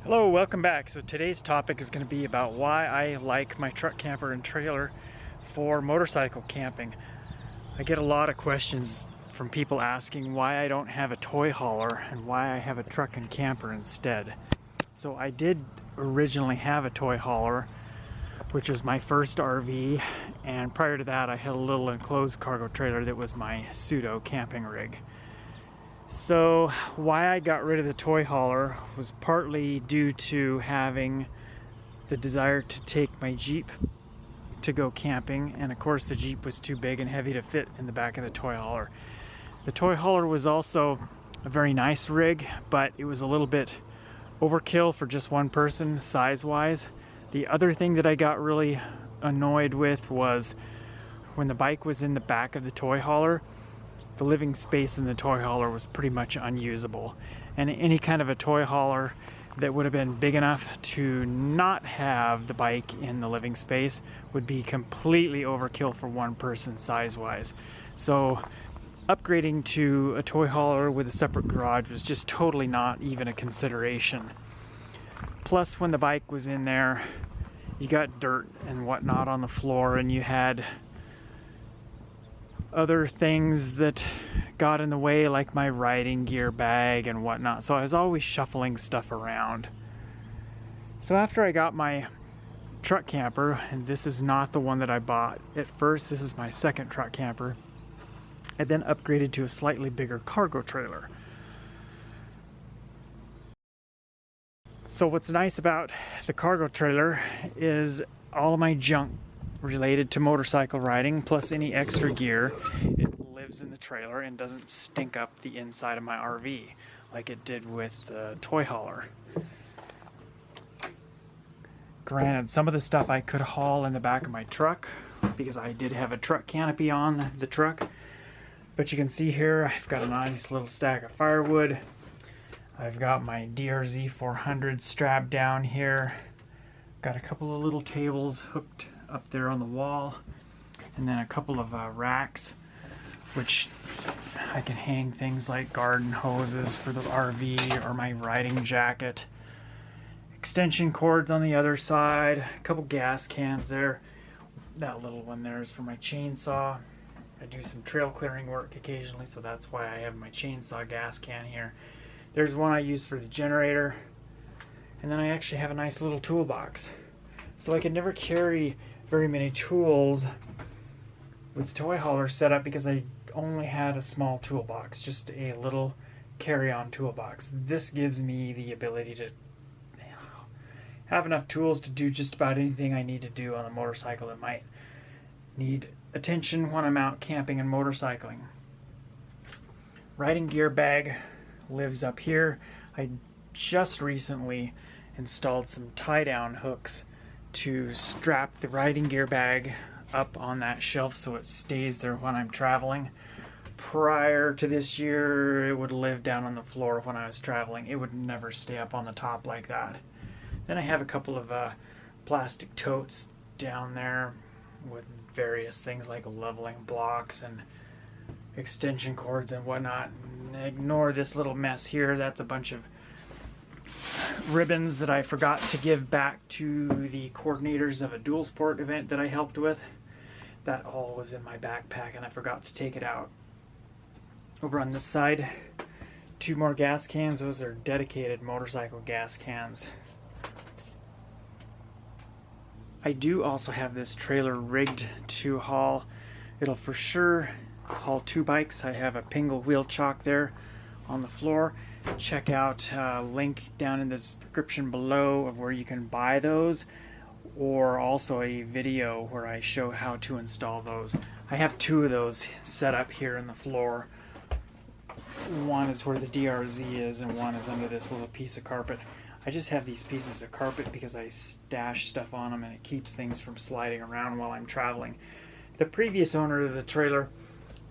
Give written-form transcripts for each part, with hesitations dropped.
Hello, welcome back. So today's topic is going to be about why I like my truck camper and trailer for motorcycle camping. I get a lot of questions from people asking why I don't have a toy hauler and why I have a truck and camper instead. So I did originally have a toy hauler, which was my first RV, and prior to that I had a little enclosed cargo trailer that was my pseudo camping rig. So why I got rid of the toy hauler was partly due to having the desire to take my Jeep to go camping, and of course the Jeep was too big and heavy to fit in the back of the toy hauler. The toy hauler was also a very nice rig, but it was a little bit overkill for just one person size-wise. The other thing that I got really annoyed with was when the bike was in the back of the toy hauler, the living space in the toy hauler was pretty much unusable. And any kind of a toy hauler that would have been big enough to not have the bike in the living space would be completely overkill for one person size-wise. So upgrading to a toy hauler with a separate garage was just totally not even a consideration. Plus, when the bike was in there, you got dirt and whatnot on the floor, and you had other things that got in the way, like my riding gear bag and whatnot. So I was always shuffling stuff around. So after I got my truck camper, and this is not the one that I bought at first, this is my second truck camper, I then upgraded to a slightly bigger cargo trailer. So what's nice about the cargo trailer is all of my junk related to motorcycle riding, plus any extra gear, it lives in the trailer and doesn't stink up the inside of my RV like it did with the toy hauler. Granted, some of the stuff I could haul in the back of my truck because I did have a truck canopy on the truck, but you can see here I've got a nice little stack of firewood. I've got my DRZ 400 strapped down here, got a couple of little tables hooked up there on the wall, and then a couple of racks which I can hang things like garden hoses for the RV or my riding jacket, extension cords on the other side, a couple gas cans there. That little one there is for my chainsaw. I do some trail clearing work occasionally, so that's why I have my chainsaw gas can here. There's one I use for the generator, and then I actually have a nice little toolbox. So I could never carry very many tools with the toy hauler set up because I only had a small toolbox, just a little carry-on toolbox. This gives me the ability to have enough tools to do just about anything I need to do on a motorcycle that might need attention when I'm out camping and motorcycling. Riding gear bag lives up here. I just recently installed some tie-down hooks to strap the riding gear bag up on that shelf so it stays there when I'm traveling. Prior to this year, it would live down on the floor when I was traveling. It would never stay up on the top like that. Then I have a couple of plastic totes down there with various things like leveling blocks and extension cords and whatnot. Ignore this little mess here. That's a bunch of ribbons that I forgot to give back to the coordinators of a dualsport event that I helped with. That all was in my backpack and I forgot to take it out. Over on this side, 2 more gas cans. Those are dedicated motorcycle gas cans. I do also have this trailer rigged to haul. It'll for sure haul 2 bikes. I have a Pingle wheel chock there on the floor. Check out a link down in the description below of where you can buy those, or also a video where I show how to install those. I have 2 of those set up here in the floor. One is where the DRZ is and one is under this little piece of carpet. I just have these pieces of carpet because I stash stuff on them and it keeps things from sliding around while I'm traveling. The previous owner of the trailer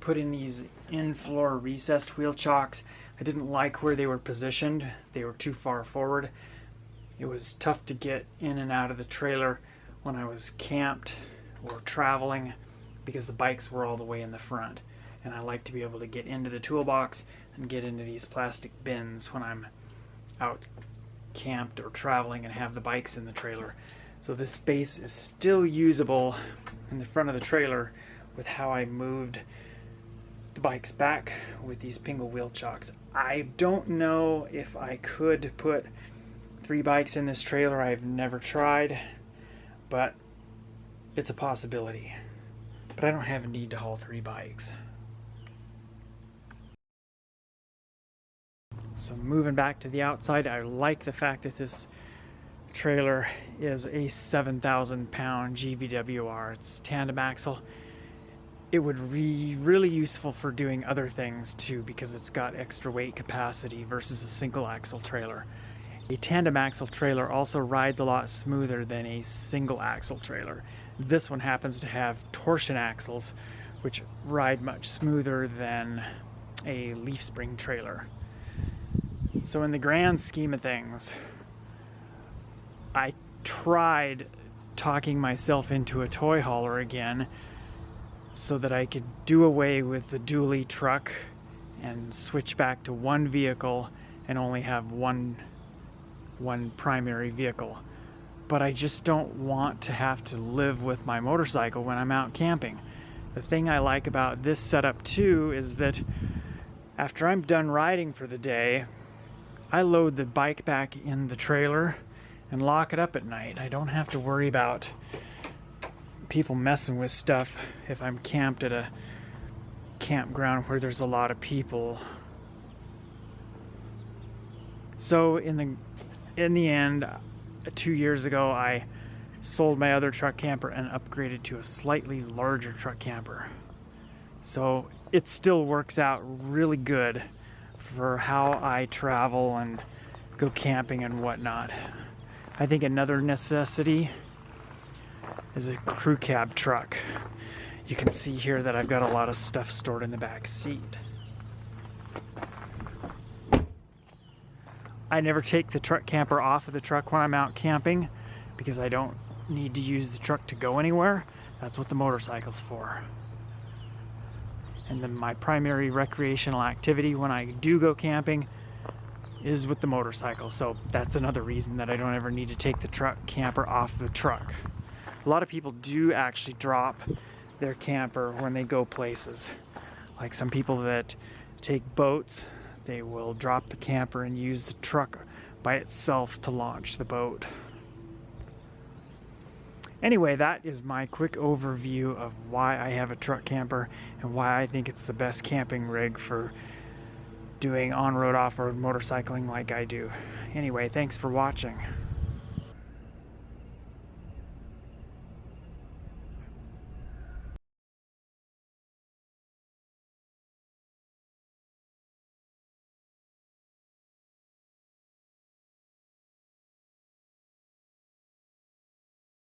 put in these in-floor recessed wheel chocks. I didn't like where they were positioned. They were too far forward. It was tough to get in and out of the trailer when I was camped or traveling because the bikes were all the way in the front. And I like to be able to get into the toolbox and get into these plastic bins when I'm out camped or traveling and have the bikes in the trailer. So this space is still usable in the front of the trailer with how I moved the bikes back with these pingle wheel chocks. I don't know if I could put 3 bikes in this trailer. I've never tried, but it's a possibility. But I don't have a need to haul 3 bikes. So moving back to the outside, I like the fact that this trailer is a 7,000 pound GVWR. It's tandem axle. It would be really useful for doing other things too, because it's got extra weight capacity versus a single axle trailer. A tandem axle trailer also rides a lot smoother than a single axle trailer. This one happens to have torsion axles, which ride much smoother than a leaf spring trailer. So in the grand scheme of things, I tried talking myself into a toy hauler again so that I could do away with the dually truck and switch back to one vehicle and only have one primary vehicle. But I just don't want to have to live with my motorcycle when I'm out camping. The thing I like about this setup too is that after I'm done riding for the day, I load the bike back in the trailer and lock it up at night. I don't have to worry about people messing with stuff if I'm camped at a campground where there's a lot of people. So in the end, 2 years ago, I sold my other truck camper and upgraded to a slightly larger truck camper. So it still works out really good for how I travel and go camping and whatnot. I think another necessity is a crew cab truck. You can see here that I've got a lot of stuff stored in the back seat. I never take the truck camper off of the truck when I'm out camping because I don't need to use the truck to go anywhere. That's what the motorcycle's for. And then my primary recreational activity when I do go camping is with the motorcycle. So that's another reason that I don't ever need to take the truck camper off the truck. A lot of people do actually drop their camper when they go places. Like some people that take boats, they will drop the camper and use the truck by itself to launch the boat. Anyway, that is my quick overview of why I have a truck camper and why I think it's the best camping rig for doing on-road, off-road motorcycling like I do. Anyway, thanks for watching.